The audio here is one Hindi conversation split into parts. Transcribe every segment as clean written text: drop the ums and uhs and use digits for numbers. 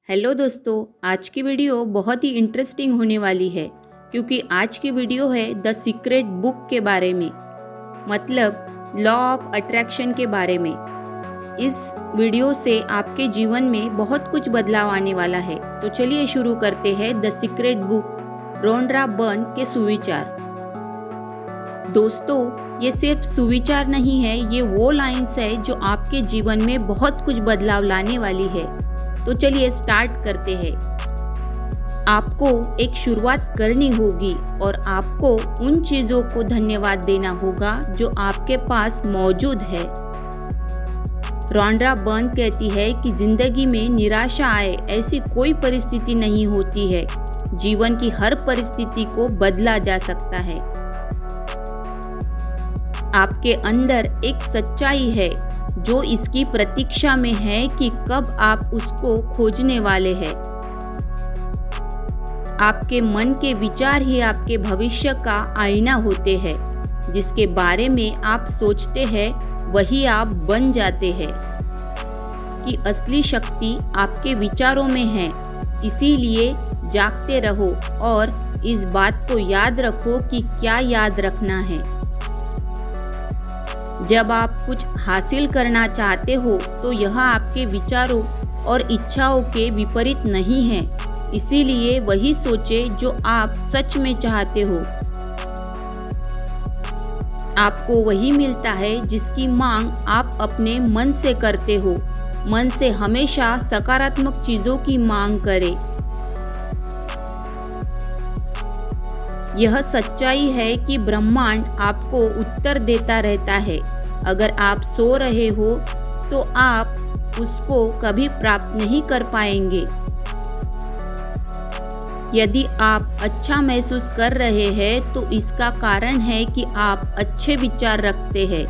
हेलो दोस्तों, आज की वीडियो बहुत ही इंटरेस्टिंग होने वाली है क्योंकि आज की वीडियो है द सीक्रेट बुक के बारे में, मतलब लॉ ऑफ अट्रैक्शन के बारे में। इस वीडियो से आपके जीवन में बहुत कुछ बदलाव आने वाला है। तो चलिए शुरू करते हैं the secret book Rhonda Byrne के सुविचार। दोस्तों, ये सिर्फ सुविचार नहीं है, ये वो लाइंस है जो आपके जीवन में बहुत कुछ बदलाव लाने वाली है। तो चलिए स्टार्ट करते हैं। आपको एक शुरुआत करनी होगी और आपको उन चीज़ों को धन्यवाद देना होगा जो आपके पास मौजूद है। रोंडा बर्न कहती है कि जिंदगी में निराशा आए ऐसी कोई परिस्थिति नहीं होती है। जीवन की हर परिस्थिति को बदला जा सकता है। आपके अंदर एक सच्चाई है जो इसकी प्रतीक्षा में है कि कब आप उसको खोजने वाले हैं। आपके मन के विचार ही आपके भविष्य का आईना होते हैं। जिसके बारे में आप सोचते हैं वही आप बन जाते हैं। कि असली शक्ति आपके विचारों में है। इसीलिए जागते रहो और इस बात को याद रखो कि क्या याद रखना है। जब आप कुछ हासिल करना चाहते हो तो यह आपके विचारों और इच्छाओं के विपरीत नहीं है। इसीलिए वही सोचें जो आप सच में चाहते हो। आपको वही मिलता है जिसकी मांग आप अपने मन से करते हो। मन से हमेशा सकारात्मक चीजों की मांग करें। यह सच्चाई है कि ब्रह्मांड आपको उत्तर देता रहता है। अगर आप सो रहे हो तो आप उसको कभी प्राप्त नहीं कर पाएंगे। यदि आप अच्छा महसूस कर रहे हैं तो इसका कारण है कि आप अच्छे विचार रखते हैं।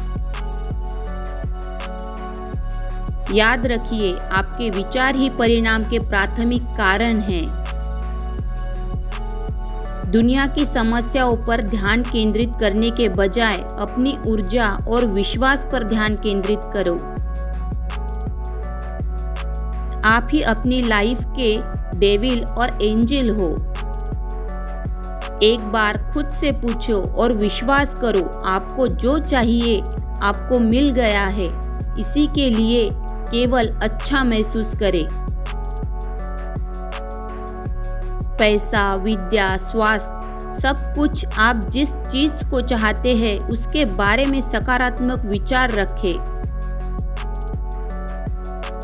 याद रखिए, आपके विचार ही परिणाम के प्राथमिक कारण हैं। दुनिया की समस्याओं पर ध्यान केंद्रित करने के बजाय अपनी ऊर्जा और विश्वास पर ध्यान केंद्रित करो। आप ही अपनी लाइफ के डेविल और एंजल हो। एक बार खुद से पूछो और विश्वास करो, आपको जो चाहिए आपको मिल गया है। इसी के लिए केवल अच्छा महसूस करें। पैसा, विद्या, स्वास्थ्य, सब कुछ आप जिस चीज को चाहते हैं उसके बारे में सकारात्मक विचार रखें।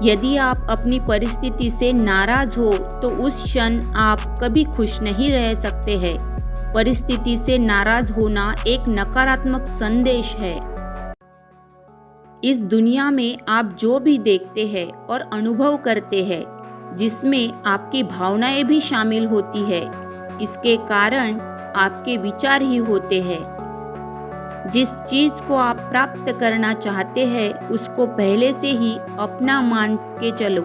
यदि आप अपनी परिस्थिति से नाराज हो तो उस क्षण आप कभी खुश नहीं रह सकते हैं। परिस्थिति से नाराज होना एक नकारात्मक संदेश है। इस दुनिया में आप जो भी देखते हैं और अनुभव करते हैं, जिसमें आपकी भावनाएं भी शामिल होती है, इसके कारण आपके विचार ही होते हैं। जिस चीज को आप प्राप्त करना चाहते हैं उसको पहले से ही अपना मान के चलो।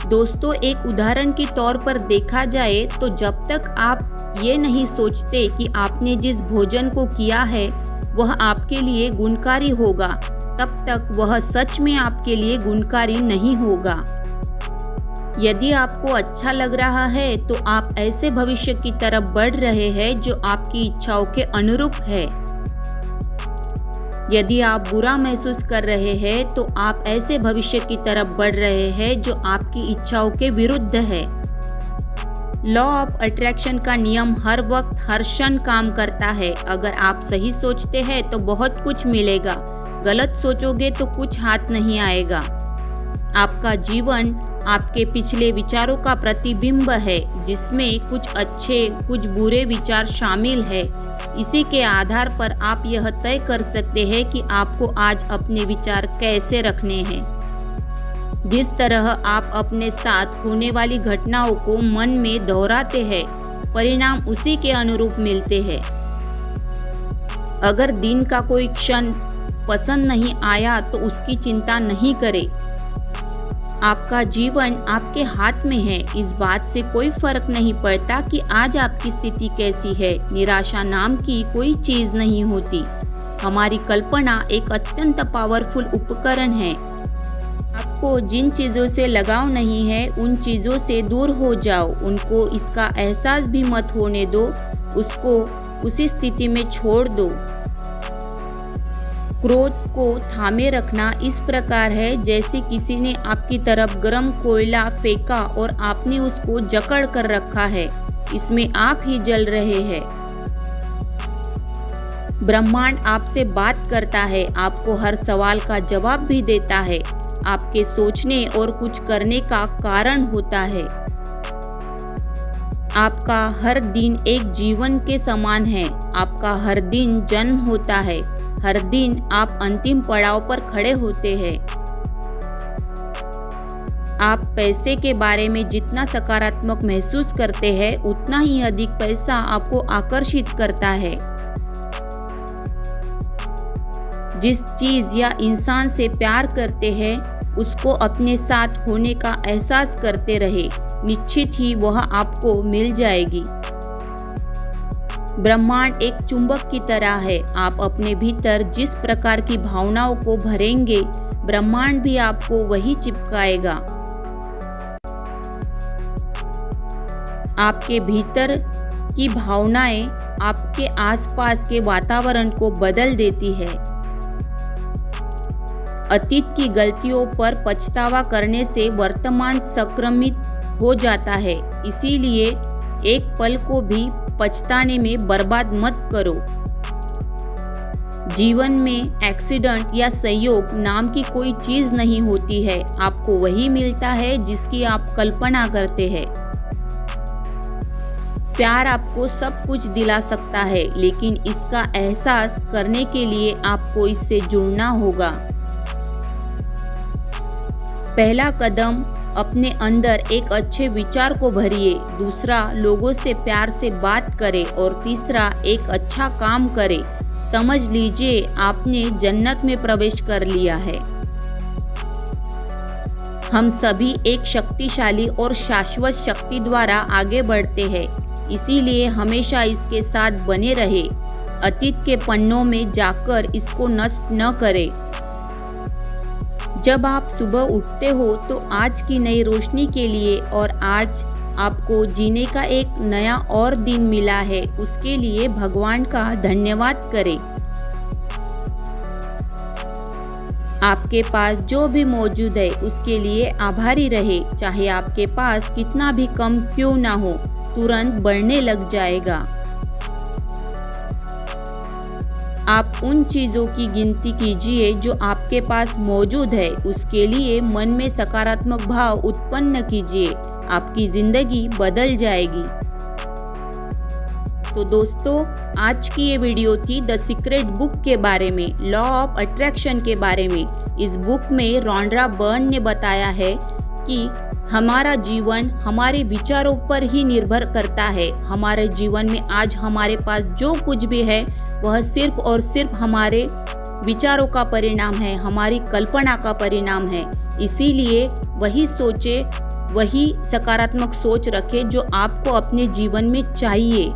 दोस्तों, एक उदाहरण के तौर पर देखा जाए तो जब तक आप ये नहीं सोचते कि आपने जिस भोजन को किया है वह आपके लिए गुणकारी होगा, तब तक वह सच में आपके लिए गुणकारी नहीं होगा। यदि आपको अच्छा लग रहा है तो आप ऐसे भविष्य की तरफ बढ़ रहे हैं जो आपकी इच्छाओं के अनुरूप है। यदि आप बुरा महसूस कर रहे हैं तो आप ऐसे भविष्य की तरफ बढ़ रहे हैं जो आपकी इच्छाओं के विरुद्ध है। लॉ ऑफ अट्रैक्शन का नियम हर वक्त हर क्षण काम करता है। अगर आप सही सोचते हैं तो बहुत कुछ मिलेगा, गलत सोचोगे तो कुछ हाथ नहीं आएगा। आपका जीवन आपके पिछले विचारों का प्रतिबिंब है, जिसमें कुछ अच्छे कुछ बुरे विचार शामिल है। इसी के आधार पर आप यह तय कर सकते हैं कि आपको आज अपने विचार कैसे रखने हैं। जिस तरह आप अपने साथ होने वाली घटनाओं को मन में दोहराते हैं, परिणाम उसी के अनुरूप मिलते हैं। अगर दिन का कोई क्षण पसंद नहीं आया तो उसकी चिंता नहीं करें। आपका जीवन आपके हाथ में है। इस बात से कोई फर्क नहीं पड़ता कि आज आपकी स्थिति कैसी है। निराशा नाम की कोई चीज नहीं होती। हमारी कल्पना एक अत्यंत पावरफुल उपकरण है। आपको जिन चीज़ों से लगाव नहीं है उन चीज़ों से दूर हो जाओ, उनको इसका एहसास भी मत होने दो, उसको उसी स्थिति में छोड़ दो। क्रोध को थामे रखना इस प्रकार है जैसे किसी ने आपकी तरफ गर्म कोयला फेंका और आपने उसको जकड़ कर रखा है, इसमें आप ही जल रहे हैं। ब्रह्मांड आपसे बात करता है, आपको हर सवाल का जवाब भी देता है, आपके सोचने और कुछ करने का कारण होता है। आपका हर दिन एक जीवन के समान है, आपका हर दिन जन्म होता है, हर दिन आप अंतिम पड़ाव पर खड़े होते हैं। आप पैसे के बारे में जितना सकारात्मक महसूस करते हैं उतना ही अधिक पैसा आपको आकर्षित करता है। जिस चीज़ या इंसान से प्यार करते हैं उसको अपने साथ होने का एहसास करते रहे, निश्चित ही वह आपको मिल जाएगी। ब्रह्मांड एक चुंबक की तरह है, आप अपने भीतर जिस प्रकार की भावनाओं को भरेंगे ब्रह्मांड भी आपको वही चिपकाएगा। आपके भीतर की भावनाएं आपके आसपास के वातावरण को बदल देती है। अतीत की गलतियों पर पछतावा करने से वर्तमान संक्रमित हो जाता है, इसीलिए एक पल को भी पछताने में बर्बाद मत करो। जीवन में एक्सीडेंट या संयोग नाम की कोई चीज नहीं होती है, आपको वही मिलता है जिसकी आप कल्पना करते हैं। प्यार आपको सब कुछ दिला सकता है, लेकिन इसका एहसास करने के लिए आपको इससे जुड़ना होगा। पहला कदम अपने अंदर एक अच्छे विचार को भरिए, दूसरा लोगों से प्यार से बात करें और तीसरा एक अच्छा काम करें। समझ लीजिए आपने जन्नत में प्रवेश कर लिया है। हम सभी एक शक्तिशाली और शाश्वत शक्ति द्वारा आगे बढ़ते हैं, इसीलिए हमेशा इसके साथ बने रहे। अतीत के पन्नों में जाकर इसको नष्ट न करें। जब आप सुबह उठते हो तो आज की नई रोशनी के लिए और आज आपको जीने का एक नया और दिन मिला है, उसके लिए भगवान का धन्यवाद करें। आपके पास जो भी मौजूद है उसके लिए आभारी रहे, चाहे आपके पास कितना भी कम क्यों ना हो, तुरंत बढ़ने लग जाएगा। आप उन चीज़ों की गिनती कीजिए जो आपके पास मौजूद है, उसके लिए मन में सकारात्मक भाव उत्पन्न कीजिए, आपकी ज़िंदगी बदल जाएगी। तो दोस्तों, आज की ये वीडियो थी द सीक्रेट बुक के बारे में, लॉ ऑफ अट्रैक्शन के बारे में। इस बुक में रॉन्डा बर्न ने बताया है कि हमारा जीवन हमारे विचारों पर ही निर्भर करता है। हमारे जीवन में आज हमारे पास जो कुछ भी है वह सिर्फ और सिर्फ हमारे विचारों का परिणाम है, हमारी कल्पना का परिणाम है। इसीलिए वही सोचे, वही सकारात्मक सोच रखे जो आपको अपने जीवन में चाहिए।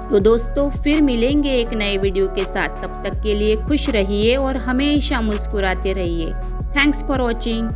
तो दोस्तों, फिर मिलेंगे एक नए वीडियो के साथ। तब तक के लिए खुश रहिए और हमेशा मुस्कुराते रहिए। Thanks for watching.